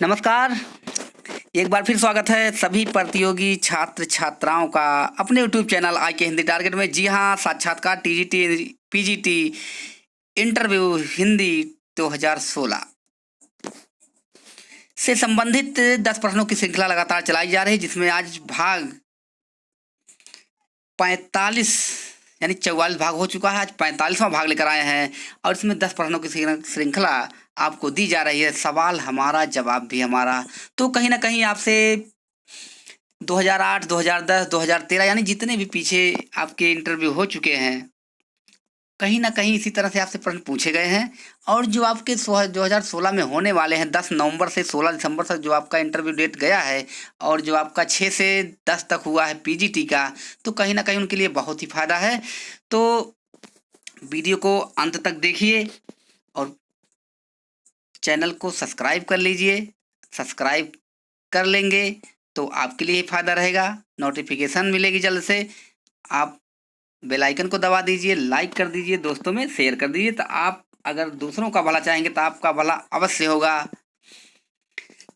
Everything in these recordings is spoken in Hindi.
नमस्कार। एक बार फिर स्वागत है सभी प्रतियोगी छात्र छात्राओं का अपने यूट्यूब चैनल आई के हिंदी टारगेट में। जी हाँ, साक्षात्कार टीजीटी पीजीटी इंटरव्यू हिंदी 2016 से संबंधित 10 प्रश्नों की श्रृंखला लगातार चलाई जा रही है, जिसमें आज भाग 45 यानी 44 भाग हो चुका है। आज 45वां भाग लेकर आए हैं और इसमें 10 प्रश्नों की श्रृंखला आपको दी जा रही है। सवाल हमारा, जवाब भी हमारा। तो कहीं ना कहीं आपसे 2008, 2010, 2013 यानी जितने भी पीछे आपके इंटरव्यू हो चुके हैं, कहीं ना कहीं इसी तरह से आपसे प्रश्न पूछे गए हैं। और जो आपके 2016 में होने वाले हैं, 10 नवंबर से 16 दिसंबर तक जो आपका इंटरव्यू डेट गया है और जो आपका 6 से 10 तक हुआ है पीजीटी का, तो कहीं ना कहीं उनके लिए बहुत ही फायदा है। तो वीडियो को अंत तक देखिए और चैनल को सब्सक्राइब कर लीजिए। सब्सक्राइब कर लेंगे तो आपके लिए ही फायदा रहेगा, नोटिफिकेशन मिलेगी जल्द से। आप बेल आइकन को दबा दीजिए, लाइक कर दीजिए, दोस्तों में शेयर कर दीजिए। तो आप अगर दूसरों का भला चाहेंगे तो आपका भला अवश्य होगा।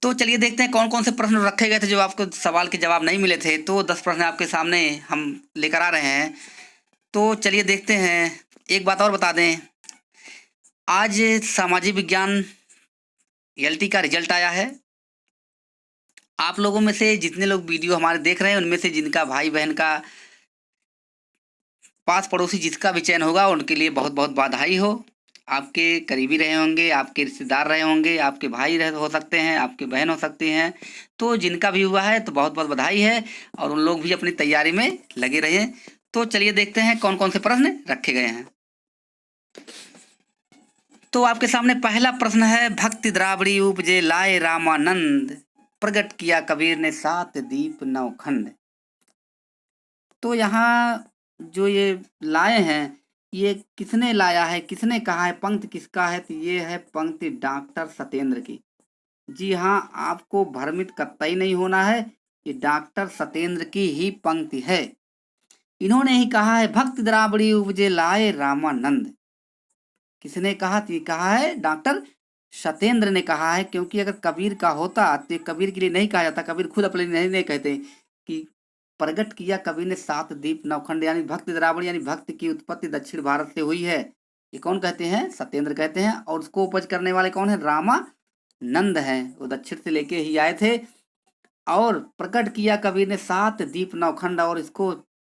तो चलिए देखते हैं कौन कौन से प्रश्न रखे गए थे जो आपको सवाल के जवाब नहीं मिले थे। तो 10 प्रश्न आपके सामने हम लेकर आ रहे हैं। तो चलिए देखते हैं। एक बात और बता दें, आज सामाजिक विज्ञान एलटी का रिजल्ट आया है। आप लोगों में से जितने लोग वीडियो हमारे देख रहे हैं, उनमें से जिनका भाई बहन का पास पड़ोसी जिसका भी चयन होगा, उनके लिए बहुत बहुत बधाई हो। आपके करीबी रहे होंगे, आपके रिश्तेदार रहे होंगे, आपके भाई रहे हो सकते हैं, आपके बहन हो सकती हैं। तो जिनका भी हुआ है तो बहुत बहुत बधाई है और उन लोग भी अपनी तैयारी में लगे रहे। तो चलिए देखते हैं कौन कौन से प्रश्न रखे गए हैं। तो आपके सामने पहला प्रश्न है, भक्ति द्रावड़ी उपजे लाए रामानंद, प्रगट किया कबीर ने 7 दीप 9 खंड। तो यहाँ जो ये लाए हैं, ये किसने लाया है, किसने कहा है, पंक्ति किसका है? तो ये है पंक्ति डॉक्टर सत्येंद्र की। जी हाँ, आपको भ्रमित कतई नहीं होना है, ये डॉक्टर सत्येंद्र की ही पंक्ति है। इन्होंने ही कहा है, भक्ति द्रावड़ी उपजे लाए रामानंद। किसने कहा? तो ये कहा है डॉक्टर सत्येंद्र ने कहा है। क्योंकि अगर कबीर का होता तो कबीर के लिए नहीं कहा जाता। कबीर खुद अपने लिए नहीं कहते कि प्रगट किया कबीर ने 7 दीप 9 खंड, यानी भक्ति द्रावड़ी यानी भक्ति की उत्पत्ति दक्षिण भारत से हुई है। ये कौन कहते हैं? सत्येंद्र कहते हैं। और उसको उपज करने वाले कौन है? रामानंद हैं। वो दक्षिण से लेके ही आए थे। और प्रकट किया कबीर ने 7 दीप 9 खंड, और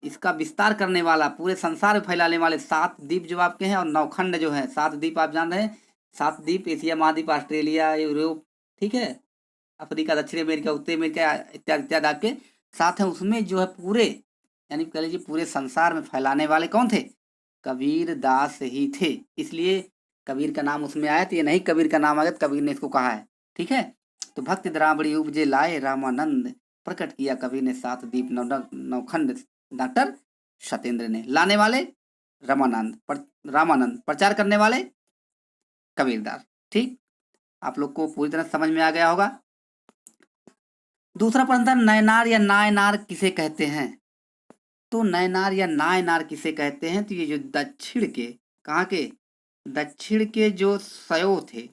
इसका विस्तार करने वाला, पूरे संसार में फैलाने वाले 7 द्वीप जो आपके हैं और 9 खंड जो है। 7 द्वीप आप जान रहे हैं, 7 द्वीप एशिया महाद्वीप, ऑस्ट्रेलिया, यूरोप, ठीक है, अफ्रीका, दक्षिण अमेरिका, उत्तर अमेरिका इत्यादि इत्यादि आपके साथ हैं। उसमें जो है पूरे, यानी कह लीजिए पूरे संसार में फैलाने वाले कौन थे? कबीर दास ही थे। इसलिए कबीर का नाम उसमें आया। तो ये नहीं कबीर का नाम आ गया, कबीर ने इसको कहा है। ठीक है। तो भक्ति द्रावड़ी उपजे लाए रामानंद, प्रकट किया कबीर ने 7 दीप 9 खंड। डॉक्टर सत्येंद्र ने। लाने वाले रामानंद, प्रचार करने वाले कबीरदास। ठीक, आप लोग को पूरी तरह समझ में आ गया होगा। दूसरा प्रश्न था, नयनार या नायनार किसे कहते हैं? तो नयनार या नायनार किसे कहते हैं? तो ये जो दक्षिण के, कहाँ के? दक्षिण के जो शयो थे,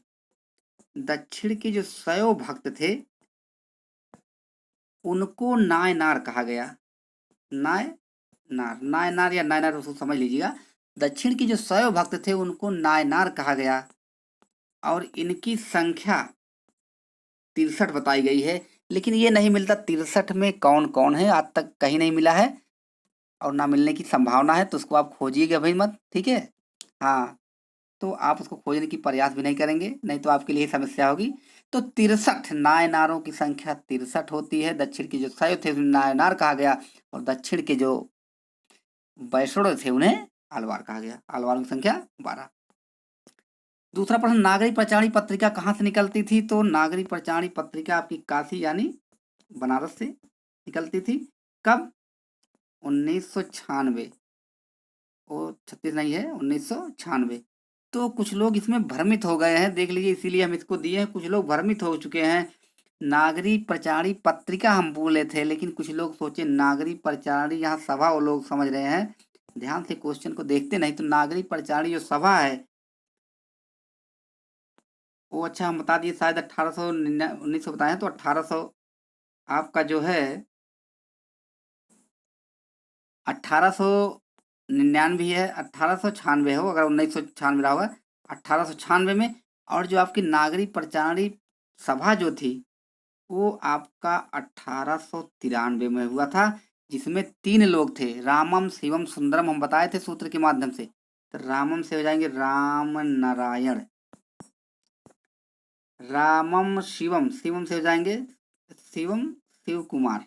दक्षिण के जो शयो भक्त थे, उनको नायनार कहा गया। नायनार या नायनार उसको समझ लीजिएगा। दक्षिण के जो शैव भक्त थे उनको नायनार कहा गया। और इनकी संख्या 63 बताई गई है। लेकिन ये नहीं मिलता 63 में कौन कौन है, आज तक कहीं नहीं मिला है और ना मिलने की संभावना है। तो उसको आप खोजिएगा भाई मत, ठीक है। हाँ, तो आप उसको खोजने की प्रयास भी नहीं करेंगे, नहीं तो आपके लिए समस्या होगी। तो 63 नायनारों की संख्या 63 होती है। दक्षिण के जो शैव थे उन्हें नायनार कहा गया और दक्षिण के जो वैष्णव थे उन्हें आलवार कहा गया। आलवारों की संख्या 12। दूसरा प्रश्न, नागरी प्रचारणी पत्रिका कहाँ से निकलती थी? तो नागरी प्रचारणी पत्रिका आपकी काशी यानी बनारस से निकलती थी। कब? 1996। वो 36 नहीं है, 1996। तो कुछ लोग इसमें भ्रमित हो गए हैं, देख लीजिए, इसीलिए हम इसको दिए हैं। कुछ लोग भ्रमित हो चुके हैं। नागरी प्रचारणी पत्रिका हम बोले थे, लेकिन कुछ लोग सोचे नागरी प्रचारणी यहाँ सभा वो लोग समझ रहे हैं। ध्यान से क्वेश्चन को देखते नहीं। तो नागरी प्रचारणी जो सभा है वो अच्छा हम बता दिए शायद 1900 बताए तो 1800 आपका जो है 1899 है, 1896 हो, अगर 1996 रहा होगा 1896 में। और जो आपकी नागरिक प्रचारणी सभा जो थी वो आपका 1893 में हुआ था, जिसमें 3 लोग थे, रामम शिवम सुंदरम, हम बताए थे सूत्र के माध्यम से। तो रामम से हो जाएंगे राम नारायण, रामम शिवम, शिवम से हो जाएंगे शिवम शिव कुमार,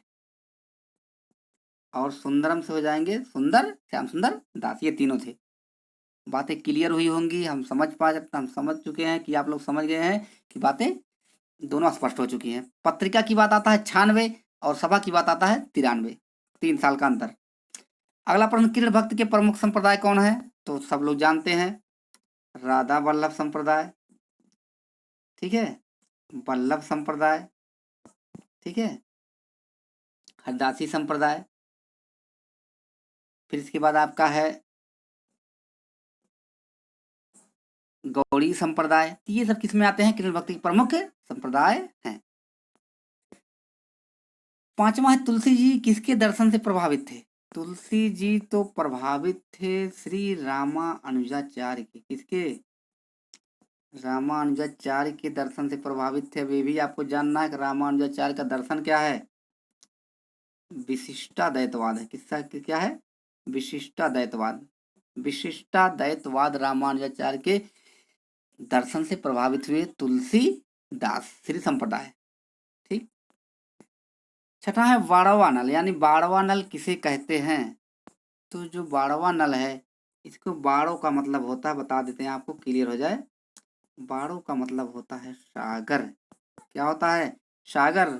और सुंदरम से हो जाएंगे सुंदर श्याम सुंदर दास। ये तीनों थे। बातें क्लियर हुई होंगी, हम समझ चुके हैं कि आप लोग समझ गए हैं कि बातें दोनों स्पष्ट हो चुकी हैं। पत्रिका की बात आता है 96 और सभा की बात आता है 93, 3 साल का अंतर। अगला प्रश्न, कृष्ण भक्त के प्रमुख संप्रदाय कौन है? तो सब लोग जानते हैं, राधा वल्लभ संप्रदाय, ठीक है, वल्लभ संप्रदाय, ठीक है, हरदासी संप्रदाय, फिर इसके बाद आपका है गौड़ी संप्रदाय। ये सब किसमें आते हैं? कृष्ण भक्ति के प्रमुख संप्रदाय हैं। 5वां है, तुलसी जी किसके दर्शन से प्रभावित थे? तुलसी जी तो प्रभावित थे श्री रामानुजाचार्य के। किसके? रामानुजाचार्य के दर्शन से प्रभावित थे। वे भी आपको जानना है कि रामानुजाचार्य का दर्शन क्या है? विशिष्टाद्वैतवाद है। किसका क्या है? विशिष्टाद्वैतवाद। विशिष्टाद्वैतवाद रामानुजाचार्य के दर्शन से प्रभावित हुए तुलसीदास, श्री संप्रदाय, ठीक। 6ठा है बाड़वा नल, यानी बाड़वा नल किसे कहते हैं? तो जो बाड़वा नल है, इसको बाड़ों का मतलब होता है, बता देते हैं आपको क्लियर हो जाए। बाड़ों का मतलब होता है सागर। क्या होता है? सागर।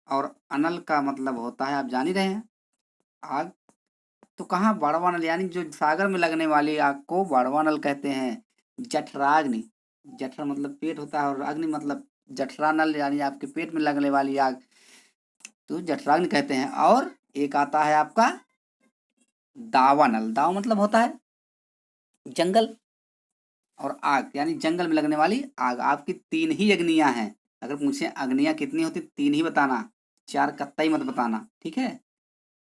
और अनल का मतलब होता है, आप जान ही रहे हैं, आग। तो कहाँ बाड़वा नल, यानी जो सागर में लगने वाली आग को बाड़वा नल कहते हैं। जठराग्नि, जठर मतलब पेट होता है और अग्नि मतलब जठरा नल, यानी आपके पेट में लगने वाली आग, तो जठराग्नि कहते हैं। और एक आता है आपका दावा नल। दावा मतलब होता है जंगल, और आग यानी जंगल में लगने वाली आग। आपकी 3 ही अग्नियां हैं। अगर पूछे अग्नियां कितनी होती, 3 ही बताना, 4 कत्तई मत बताना, ठीक है।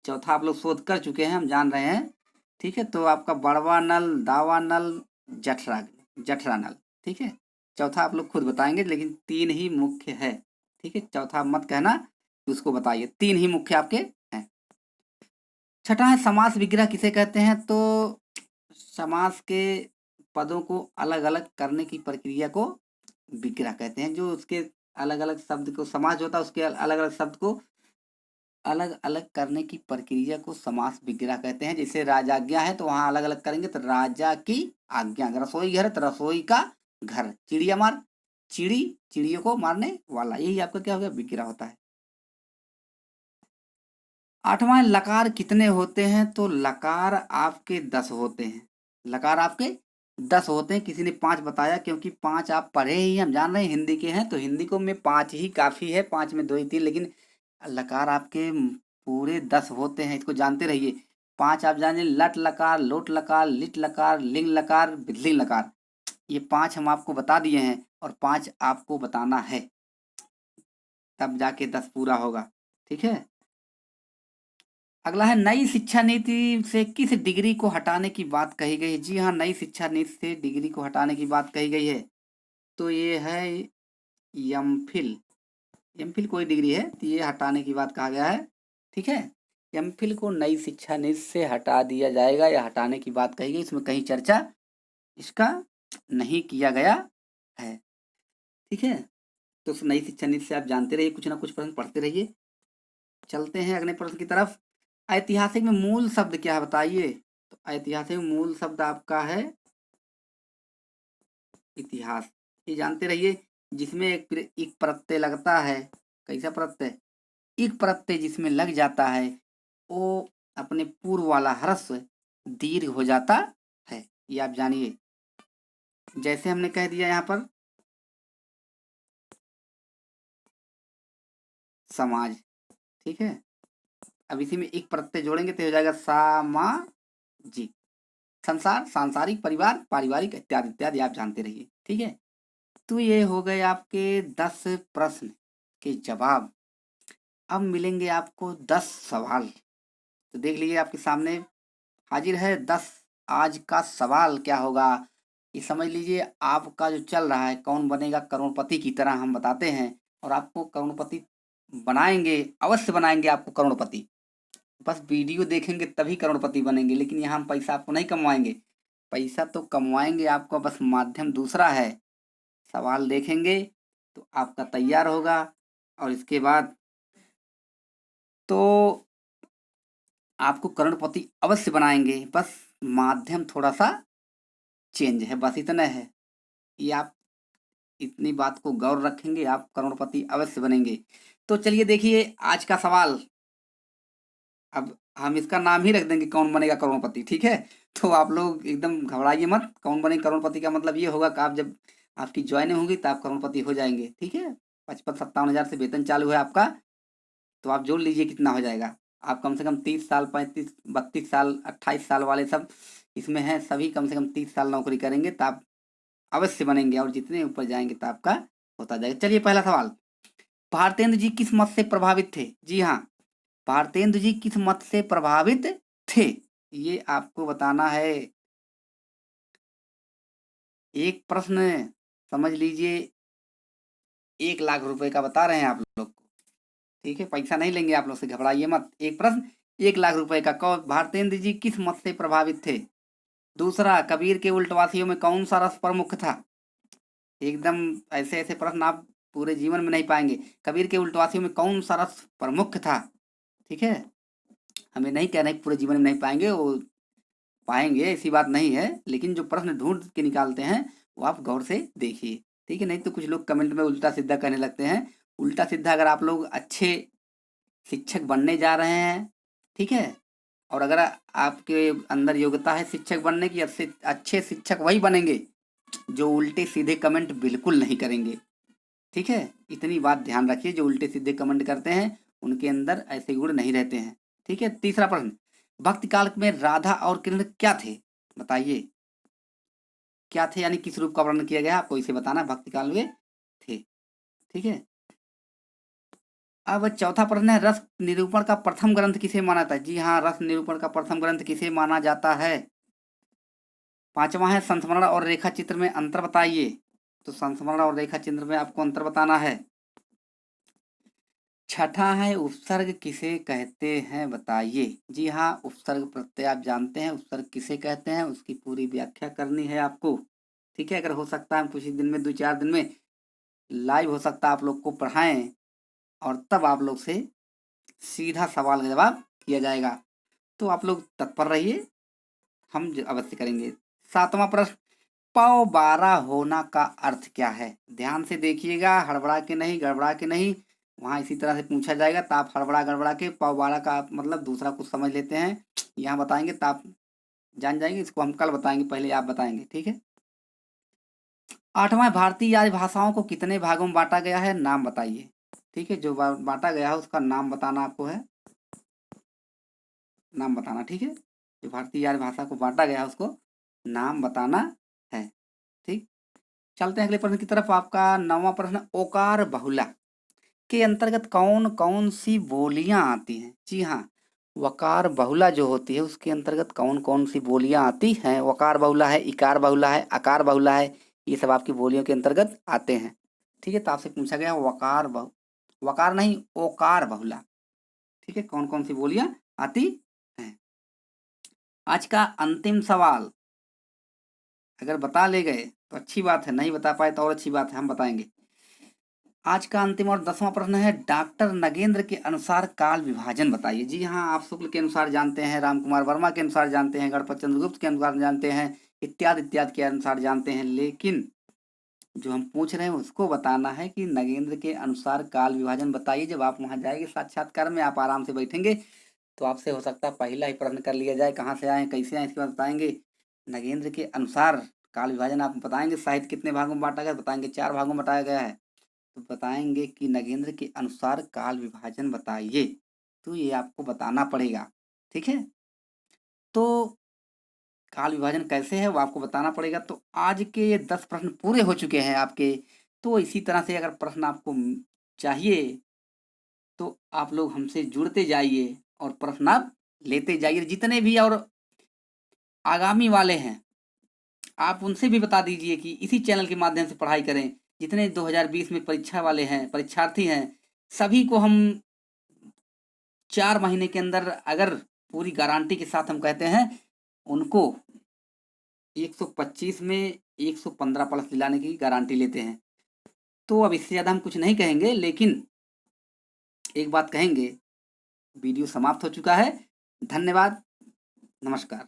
चौथा आप लोग शोध कर चुके हैं, हम जान रहे हैं, ठीक है। तो आपका बड़वा नल, दावा नल, जठरा नल, ठीक है। चौथा आप लोग खुद बताएंगे, लेकिन 3 ही मुख्य है, ठीक है। चौथा मत कहना कि उसको बताइए, 3 ही मुख्य आपके हैं। 6ठा है समास विग्रह किसे कहते हैं? तो समास के पदों को अलग अलग करने की प्रक्रिया को विग्रह कहते हैं। जो उसके अलग अलग शब्द को, समास जो होता है उसके अलग अलग शब्द को अलग अलग करने की प्रक्रिया को समास विग्रह कहते हैं। जैसे राजाज्ञा है तो वहां अलग अलग करेंगे, तो राजा की आज्ञा। रसोई घर है तो रसोई का घर। चिड़िया मार, चिड़ी, चिड़ियों को मारने वाला, यही आपका क्या हो गया? विग्रह होता है। 8वां, लकार कितने होते हैं? तो लकार आपके 10 होते हैं। लकार आपके 10 होते हैं। किसी ने 5 बताया, क्योंकि 5 आप पढ़े ही, हम जान रहे हैं हिंदी के हैं, तो हिंदी को में 5 ही काफी है, 5 में 2 ही 3, लेकिन लकार आपके पूरे 10 होते हैं, इसको जानते रहिए। 5 आप जानिए, लट लकार, लोट लकार, लिट लकार, लिंग लकार, बिल्लिंग लकार। ये 5 हम आपको बता दिए हैं, और 5 आपको बताना है, तब जाके 10 पूरा होगा, ठीक है। अगला है, नई शिक्षा नीति से किस डिग्री को हटाने की बात कही गई है? जी हाँ, नई शिक्षा नीति से डिग्री को हटाने की बात कही गई है। तो ये है एमफिल। एमफिल कोई डिग्री है, तो ये हटाने की बात कहा गया है, ठीक है। एमफिल को नई शिक्षा नीति से हटा दिया जाएगा, या हटाने की बात कही गई, इसमें कहीं चर्चा इसका नहीं किया गया है, ठीक है। तो नई शिक्षा नीति से आप जानते रहिए, कुछ ना कुछ प्रश्न पढ़ते रहिए। चलते हैं अगले प्रश्न की तरफ। ऐतिहासिक में मूल शब्द क्या है बताइए? तो ऐतिहासिक में मूल शब्द आपका है इतिहास। ये जानते रहिए, जिसमें एक प्रत्यय लगता है। कैसा प्रत्यय? एक प्रत्यय जिसमें लग जाता है, वो अपने पूर्व वाला ह्रस्व दीर्घ हो जाता है, ये आप जानिए। जैसे हमने कह दिया यहाँ पर समाज, ठीक है। अब इसी में एक प्रत्यय जोड़ेंगे तो हो जाएगा सामाजिक। संसार, सांसारिक, परिवार, पारिवारिक, इत्यादि इत्यादि आप जानते रहिए, ठीक है। तो ये हो गए आपके 10 प्रश्न के जवाब। अब मिलेंगे आपको 10 सवाल। तो देख लीजिए आपके सामने हाजिर है 10। आज का सवाल क्या होगा ये समझ लीजिए। आपका जो चल रहा है कौन बनेगा करोड़पति की तरह हम बताते हैं, और आपको करोड़पति बनाएंगे, अवश्य बनाएंगे आपको करोड़पति। बस वीडियो देखेंगे तभी करोड़पति बनेंगे, लेकिन यहाँ हम पैसा आपको नहीं कमवाएंगे। पैसा तो कमवाएंगे आपको, बस माध्यम दूसरा है। सवाल देखेंगे तो आपका तैयार होगा, और इसके बाद तो आपको करोड़पति अवश्य बनाएंगे। बस माध्यम थोड़ा सा चेंज है, बस इतना है। ये आप इतनी बात को गौर रखेंगे, आप करोड़पति अवश्य बनेंगे। तो चलिए देखिए आज का सवाल। अब हम इसका नाम ही रख देंगे कौन बनेगा करोड़पति, ठीक है। तो आप लोग एकदम घबराइए मत। कौन बनेगा करोड़पति का मतलब ये होगा कि आप जब आपकी ज्वाइनिंग होगी तो आप करोड़पति हो जाएंगे, ठीक है। 55-57 हज़ार से वेतन चालू है आपका। तो आप जोड़ लीजिए कितना हो जाएगा। आप कम से कम 30 साल, 35, 32 साल, 28 साल वाले सब इसमें हैं, सभी कम से कम 30 साल नौकरी करेंगे तो आप अवश्य बनेंगे, और जितने ऊपर जाएंगे तो आपका होता जाएगा। चलिए पहला सवाल, भारतेंद्र जी किस मत से प्रभावित थे? जी हाँ, भारतेंद्र जी किस मत से प्रभावित थे ये आपको बताना है। एक प्रश्न समझ लीजिए 1 लाख रुपए का बता रहे हैं आप लोग को, ठीक है। पैसा नहीं लेंगे आप लोग से, घबराइए मत। एक प्रश्न 1 लाख रुपए का। कौन भारतेंद्र जी किस मत से प्रभावित थे? दूसरा, कबीर के उल्टवासियों में कौन सा रस प्रमुख था? एकदम ऐसे ऐसे प्रश्न आप पूरे जीवन में नहीं पाएंगे। कबीर के उल्टवासियों में कौन सा रस प्रमुख था? ठीक है, हमें नहीं कहना है कि पूरे जीवन में नहीं पाएंगे, वो पाएंगे, ऐसी बात नहीं है, लेकिन जो प्रश्न ढूंढ के निकालते हैं वो आप गौर से देखिए, ठीक है। नहीं तो कुछ लोग कमेंट में उल्टा सीधा कहने लगते हैं। उल्टा सीधा अगर आप लोग अच्छे शिक्षक बनने जा रहे हैं, ठीक है, और अगर आपके अंदर योग्यता है शिक्षक बनने की, अच्छे अच्छे शिक्षक वही बनेंगे जो उल्टे सीधे कमेंट बिल्कुल नहीं करेंगे, ठीक है। इतनी बात ध्यान रखिए, जो उल्टे सीधे कमेंट करते हैं उनके अंदर ऐसे गुण नहीं रहते हैं, ठीक है। तीसरा प्रश्न, भक्ति काल में राधा और कृष्ण क्या थे? बताइए क्या थे, यानी किस रूप का वर्णन किया गया आपको इसे बताना। भक्ति काल में थे, ठीक है। अब चौथा प्रश्न है, रस निरूपण का प्रथम ग्रंथ किसे माना जाता है? जी हाँ, रस निरूपण का प्रथम ग्रंथ किसे माना जाता है? पांचवा है, संस्मरण और रेखा चित्र में अंतर बताइए। तो संस्मरण और रेखा चित्र में आपको अंतर बताना है। छठा है, उपसर्ग किसे कहते हैं बताइए। जी हाँ, उपसर्ग प्रत्यय आप जानते हैं, उपसर्ग किसे कहते हैं उसकी पूरी व्याख्या करनी है आपको, ठीक है। अगर हो सकता है हम कुछ ही दिन में, 2-4 दिन में लाइव हो सकता है आप लोग को पढ़ाएं, और तब आप लोग से सीधा सवाल का जवाब किया जाएगा। तो आप लोग तत्पर रहिए, हम अवश्य करेंगे। सातवां प्रश्न, पौ 12 होना का अर्थ क्या है? ध्यान से देखिएगा, हड़बड़ा के नहीं, गड़बड़ा के नहीं। वहाँ इसी तरह से पूछा जाएगा तो आप हड़बड़ा गड़बड़ा के पौ 12 का मतलब दूसरा कुछ समझ लेते हैं, यहाँ बताएंगे तो आप जान जाएंगे। इसको हम कल बताएंगे, पहले आप बताएंगे, ठीक है। आठवां, भारतीय आज भाषाओं को कितने भागों में बांटा गया है? नाम बताइए, ठीक है। जो बांटा गया है उसका नाम बताना आपको है, नाम बताना, ठीक है। जो भारतीय आज भाषा को बांटा गया है उसको नाम बताना है, ठीक। चलते हैं अगले प्रश्न की तरफ। आपका 9वां प्रश्न, ओकार बहुला के अंतर्गत कौन कौन सी बोलियां आती हैं? जी हाँ, वकार बहुला जो होती है उसके अंतर्गत कौन कौन सी बोलियां आती हैं? वकार बहुला है, इकार बहुला है, आकार बहुला है, ये सब आपकी बोलियों के अंतर्गत आते हैं, ठीक है। तो आपसे पूछा गया वकार नहीं, ओकार बहुला, ठीक है। कौन कौन सी बोलियां आती हैं? आज का अंतिम सवाल, अगर बता ले गए तो अच्छी बात है, नहीं बता पाए तो और अच्छी बात है, हम बताएंगे। आज का अंतिम और 10वां प्रश्न है, डॉक्टर नगेंद्र के अनुसार काल विभाजन बताइए। जी हाँ, आप शुक्ल के अनुसार जानते हैं, राम कुमार वर्मा के अनुसार जानते हैं, गणपत चंद्र गुप्त के अनुसार जानते हैं, इत्यादि इत्यादि के अनुसार जानते हैं, लेकिन जो हम पूछ रहे हैं उसको बताना है कि नगेंद्र के अनुसार काल विभाजन बताइए। जब आप वहां जाएंगे साक्षात्कार में, आप आराम से बैठेंगे तो आपसे हो सकता है पहला ही प्रश्न कर लिया जाए, कहाँ से आए, कैसे आए, इसके बाद बताएंगे नगेंद्र के अनुसार काल विभाजन। आप बताएंगे साहित्य कितने भागों में बांटा गया, बताएंगे 4 भागों में बताया गया है, तो बताएंगे कि नगेंद्र के अनुसार काल विभाजन बताइए। तो ये आपको बताना पड़ेगा, ठीक है। तो काल विभाजन कैसे है वो आपको बताना पड़ेगा। तो आज के ये 10 प्रश्न पूरे हो चुके हैं आपके तो इसी तरह से अगर प्रश्न आपको चाहिए तो आप लोग हमसे जुड़ते जाइए और प्रश्न आप लेते जाइए। जितने भी और आगामी वाले हैं आप उनसे भी बता दीजिए कि इसी चैनल के माध्यम से पढ़ाई करें। जितने 2020 में परीक्षा वाले हैं, परीक्षार्थी हैं, सभी को हम 4 महीने के अंदर अगर पूरी गारंटी के साथ हम कहते हैं उनको 125 में 115 प्लस दिलाने की गारंटी लेते हैं। तो अब इससे ज़्यादा हम कुछ नहीं कहेंगे, लेकिन एक बात कहेंगे, वीडियो समाप्त हो चुका है। धन्यवाद, नमस्कार।